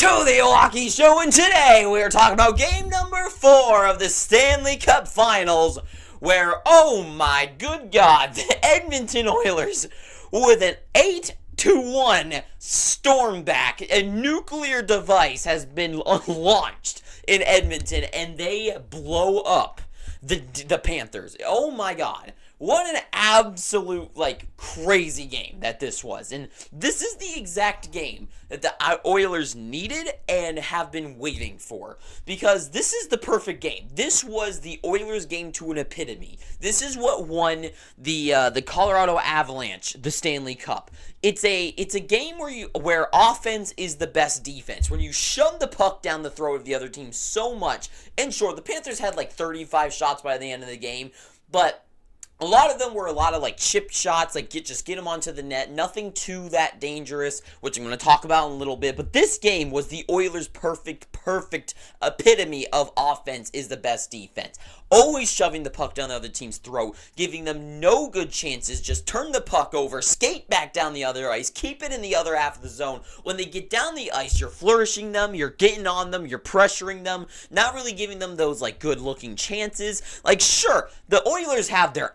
to the Milwaukee Show, and today we are talking about game number 4 of the Stanley Cup Finals, where, oh my good God, the Edmonton Oilers, with an 8-1 storm back, a nuclear device has been launched in Edmonton, and they blow up the Panthers. Oh my God. What an absolute, crazy game that this was. And this is the exact game that the Oilers needed and have been waiting for. Because this is the perfect game. This was the Oilers game to an epitome. This is what won the Colorado Avalanche the Stanley Cup. It's a game where offense is the best defense. When you shove the puck down the throat of the other team so much. And sure, the Panthers had 35 shots by the end of the game. But a lot of them were a lot of chip shots, just get them onto the net. Nothing too that dangerous, which I'm going to talk about in a little bit. But this game was the Oilers' perfect epitome of offense is the best defense. Always shoving the puck down the other team's throat, giving them no good chances. Just turn the puck over, skate back down the other ice, keep it in the other half of the zone. When they get down the ice, you're flourishing them, you're getting on them, you're pressuring them, not really giving them those good-looking chances. Sure, the Oilers have their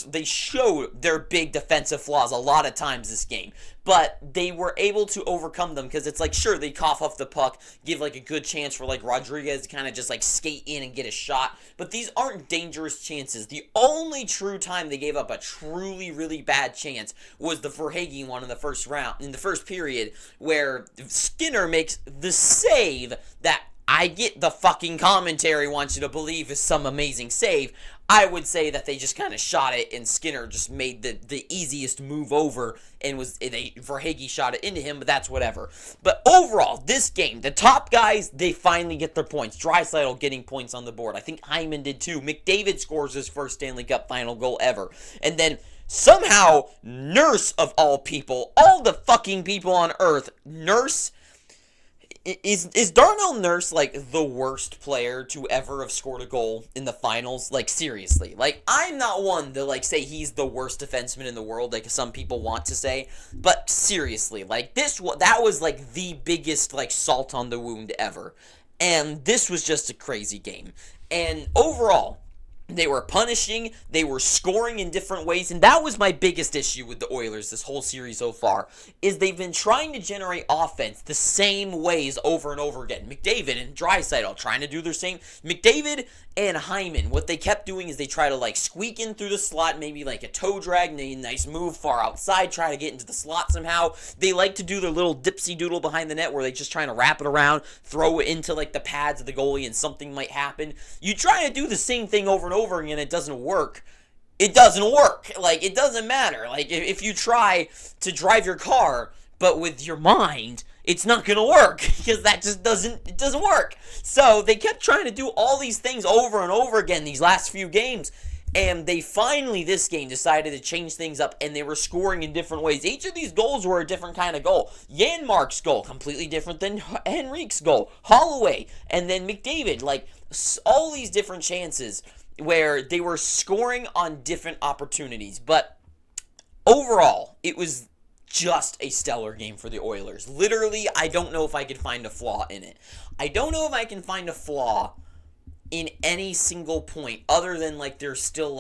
they show their big defensive flaws a lot of times this game, but they were able to overcome them because it's sure, they cough off the puck, give a good chance for Rodriguez to kind of just skate in and get a shot, but these aren't dangerous chances. The only true time they gave up a truly really bad chance was the Verhaeghe one in the first period, where Skinner makes the save that I get the fucking commentary wants you to believe is some amazing save. I would say that they just kind of shot it, and Skinner just made the easiest move over, and Verhaeghe shot it into him, but that's whatever. But overall, this game, the top guys, they finally get their points. Draisaitl getting points on the board. I think Hyman did too. McDavid scores his first Stanley Cup final goal ever. And then somehow, Nurse of all people, all the fucking people on earth, Nurse. Is Darnell Nurse, the worst player to ever have scored a goal in the finals? Seriously. I'm not one to, say he's the worst defenseman in the world, like some people want to say. But seriously, that was, the biggest, salt on the wound ever. And this was just a crazy game. And overall, they were punishing, they were scoring in different ways, and that was my biggest issue with the Oilers this whole series so far, is they've been trying to generate offense the same ways over and over again. McDavid and Draisaitl trying to do their same. McDavid and Hyman, what they kept doing is they try to squeak in through the slot, maybe a toe drag, nice move far outside, try to get into the slot somehow. They like to do their little dipsy doodle behind the net where they just trying to wrap it around, throw it into the pads of the goalie, and something might happen. You try to do the same thing over and over again, it doesn't work. It doesn't work. It doesn't matter. If you try to drive your car, but with your mind, it's not going to work, because that just doesn't work. So they kept trying to do all these things over and over again these last few games, and they finally, this game, decided to change things up, and they were scoring in different ways. Each of these goals were a different kind of goal. Janmark's goal, completely different than Henrique's goal. Holloway, and then McDavid, all these different chances where they were scoring on different opportunities. But overall, it was just a stellar game for the Oilers. Literally, I don't know if I could find a flaw in it. I don't know if I can find a flaw in any single point other than there's still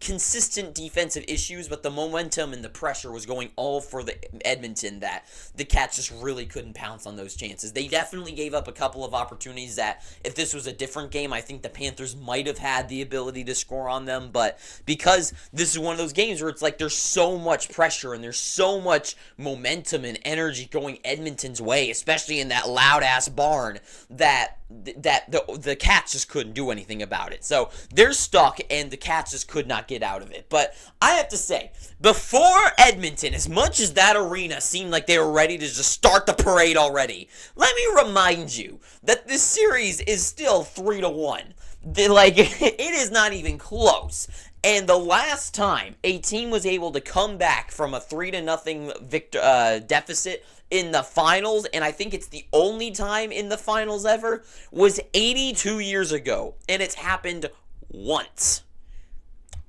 consistent defensive issues, but the momentum and the pressure was going all for the Edmonton, that the Cats just really couldn't pounce on those chances. They definitely gave up a couple of opportunities that if this was a different game, I think the Panthers might have had the ability to score on them, but because this is one of ththose games where it's there's so much pressure and there's so much momentum and energy going Edmonton's way, especially in that loud ass barn, that the Cats just couldn't do anything about it. So they're stuck, and the Cats just could not get out of it. But I have to say, before Edmonton, as much as that arena seemed like they were ready to just start the parade already, let me remind you that this series is still 3-1. It is not even close. And the last time a team was able to come back from a 3-0 deficit in the finals, and I think it's the only time in the finals ever, was 82 years ago. And it's happened once.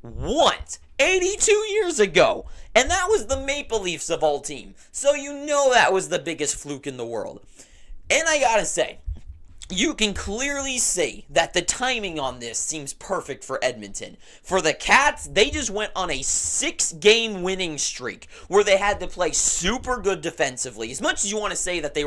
82 years ago. And that was the Maple Leafs of all team. So you know that was the biggest fluke in the world. And I gotta say, you can clearly see that the timing on this seems perfect for Edmonton. For the Cats, they just went on a 6-game winning streak where they had to play super good defensively. As much as you want to say that the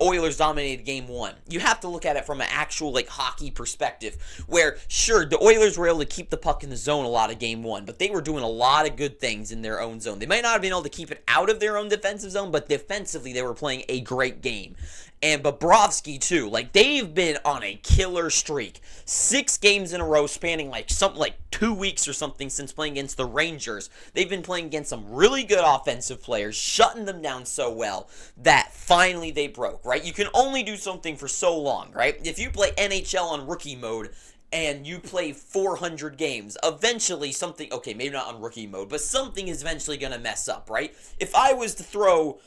Oilers dominated game 1, you have to look at it from an actual hockey perspective where sure, the Oilers were able to keep the puck in the zone a lot of game 1, but they were doing a lot of good things in their own zone. They might not have been able to keep it out of their own defensive zone, but defensively they were playing a great game. And Bobrovsky too, they've been on a killer streak. 6 games in a row spanning something like 2 weeks or something since playing against the Rangers. They've been playing against some really good offensive players, shutting them down so well that finally they broke, right? You can only do something for so long, right? If you play NHL on rookie mode and you play 400 games, eventually something, okay, maybe not on rookie mode, but something is eventually going to mess up, right? If I was to throw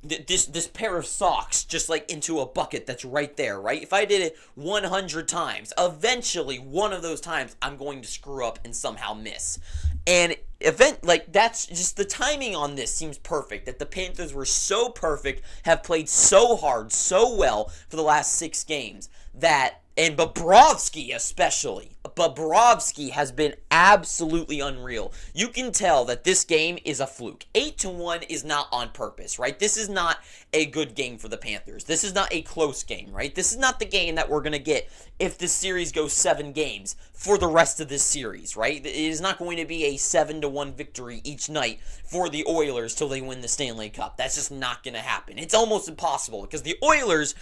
this pair of socks just into a bucket that's right there, right? If I did it 100 times, eventually one of those times I'm going to screw up and somehow miss. And that's just the timing on this seems perfect, that the Panthers were so perfect, have played so hard, so well for the last 6 games and Bobrovsky especially. Bobrovsky has been absolutely unreal. You can tell that this game is a fluke. 8-1 is not on purpose, right? This is not a good game for the Panthers. This is not a close game, right? This is not the game that we're going to get if this series goes 7 games for the rest of this series, right? It is not going to be a 7-1 victory each night for the Oilers till they win the Stanley Cup. That's just not going to happen. It's almost impossible because the Oilers,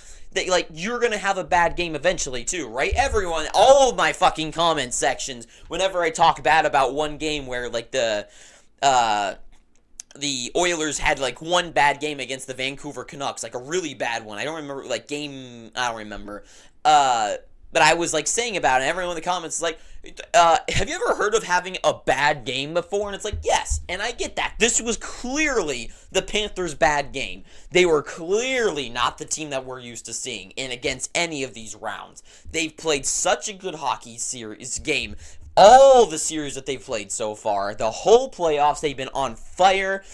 you're going to have a bad game eventually too, right? Everyone, all of my fucking comment sections, whenever I talk bad about one game where the Oilers had one bad game against the Vancouver Canucks, a really bad one. I don't remember I don't remember. But I was saying about it, and everyone in the comments is have you ever heard of having a bad game before? And it's yes, and I get that. This was clearly the Panthers' bad game. They were clearly not the team that we're used to seeing in against any of these rounds. They've played such a good hockey game. All the series that they've played so far, the whole playoffs, they've been on fire.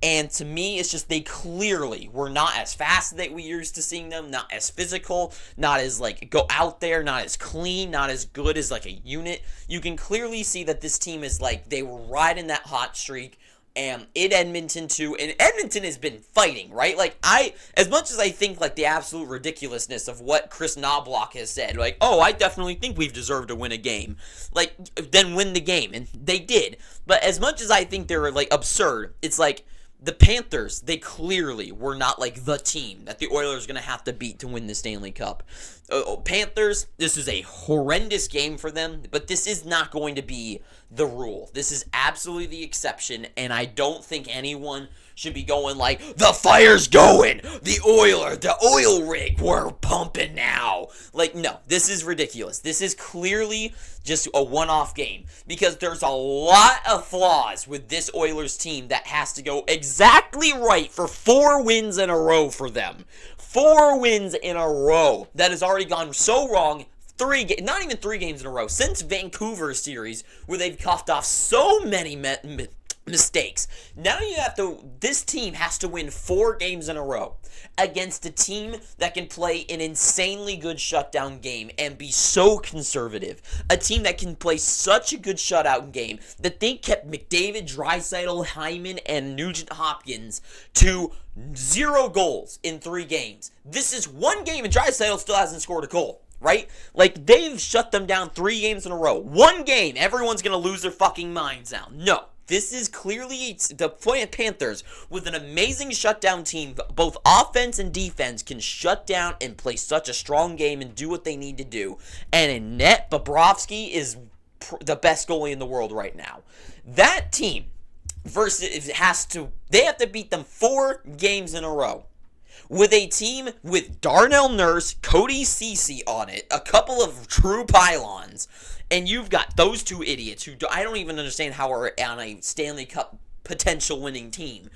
And to me, it's just they clearly were not as fast that we used to seeing them, not as physical, not as go out there, not as clean, not as good as a unit. You can clearly see that this team is they were riding that hot streak. And in Edmonton too, and Edmonton has been fighting, right? As much as I think the absolute ridiculousness of what Chris Knobloch has said, I definitely think we've deserved to win a game, then win the game, and they did. But as much as I think they're absurd, it's the Panthers, they clearly were not the team that the Oilers are going to have to beat to win the Stanley Cup. Panthers, this is a horrendous game for them, but this is not going to be the rule. This is absolutely the exception, and I don't think anyone should be going the fire's going, the oil rig, we're pumping now. No, this is ridiculous. This is clearly just a one-off game because there's a lot of flaws with this Oilers team that has to go exactly right for 4 wins in a row for them. 4 wins in a row. That has already gone so wrong. Not even 3 games in a row since Vancouver series where they've coughed off so many mistakes. Now this team has to win 4 games in a row against a team that can play an insanely good shutdown game and be so conservative. A team that can play such a good shutout game that they kept McDavid, Draisaitl, Hyman, and Nugent Hopkins to 0 goals in 3 games. This is 1 game and Draisaitl still hasn't scored a goal. Right? They've shut them down 3 games in a row. 1 game, everyone's going to lose their fucking minds now. No. This is clearly the Panthers with an amazing shutdown team. Both offense and defense can shut down and play such a strong game and do what they need to do. And in net, Bobrovsky is the best goalie in the world right now. That team they have to beat them 4 games in a row. With a team with Darnell Nurse, Cody Ceci on it, a couple of true pylons, and you've got those 2 idiots who I don't even understand how are on a Stanley Cup potential winning team.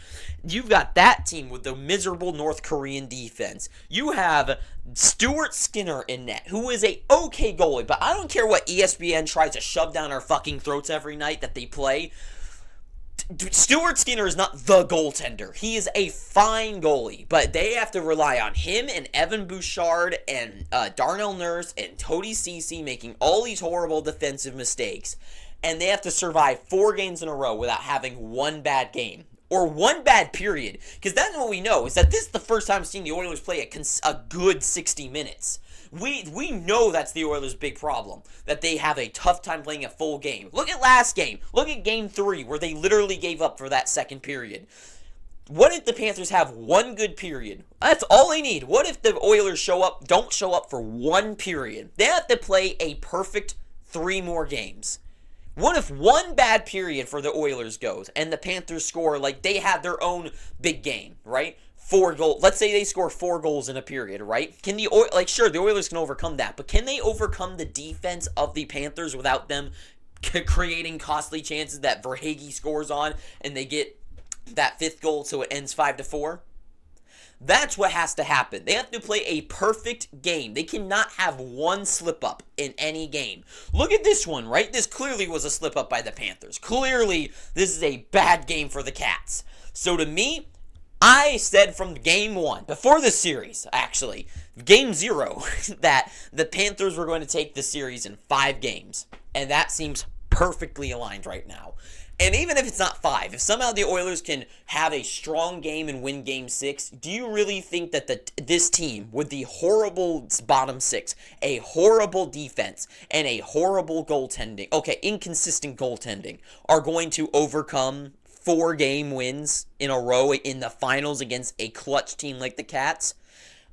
You've got that team with the miserable North Korean defense. You have Stuart Skinner in net, who is a okay goalie, but I don't care what ESPN tries to shove down our fucking throats every night that they play. Stuart Skinner is not the goaltender. He is a fine goalie, but they have to rely on him and Evan Bouchard and Darnell Nurse and Cody Ceci making all these horrible defensive mistakes. And they have to survive 4 games in a row without having one bad game. Or one bad period. Because that's what we know, is that this is the first time I've seen the Oilers play a good 60 minutes. We know that's the Oilers' big problem, that they have a tough time playing a full game. Look at last game. Look at game 3, where they literally gave up for that second period. What if the Panthers have one good period? That's all they need. What if the Oilers don't show up for one period? They have to play a perfect 3 more games. What if one bad period for the Oilers goes and the Panthers score like they have their own big game, right? 4 goals. Let's say they score 4 goals in a period, right? Can the sure, the Oilers can overcome that, but can they overcome the defense of the Panthers without them creating costly chances that Verhaeghe scores on and they get that 5th goal so it ends 5-4? That's what has to happen. They have to play a perfect game. They cannot have one slip-up in any game. Look at this one, right? This clearly was a slip-up by the Panthers. Clearly, this is a bad game for the Cats. So to me, I said from game 1, before the series, actually, game 0, that the Panthers were going to take the series in 5 games. And that seems perfectly aligned right now. And even if it's not 5, if somehow the Oilers can have a strong game and win game 6, do you really think that this team, with the horrible bottom 6, a horrible defense, and a horrible goaltending, inconsistent goaltending, are going to overcome 4 game wins in a row in the finals against a clutch team like the Cats?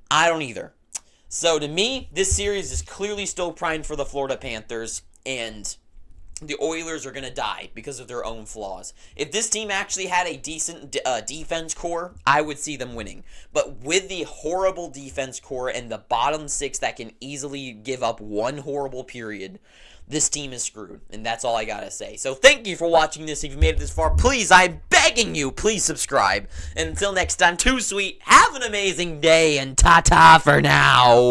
I don't either. So to me, this series is clearly still primed for the Florida Panthers, and the Oilers are going to die because of their own flaws. If this team actually had a decent defense core, I would see them winning. But with the horrible defense core and the bottom 6 that can easily give up one horrible period, this team is screwed. And that's all I got to say. So thank you for watching this. If you made it this far, please, I'm begging you, please subscribe. And until next time, too sweet, have an amazing day, and ta-ta for now.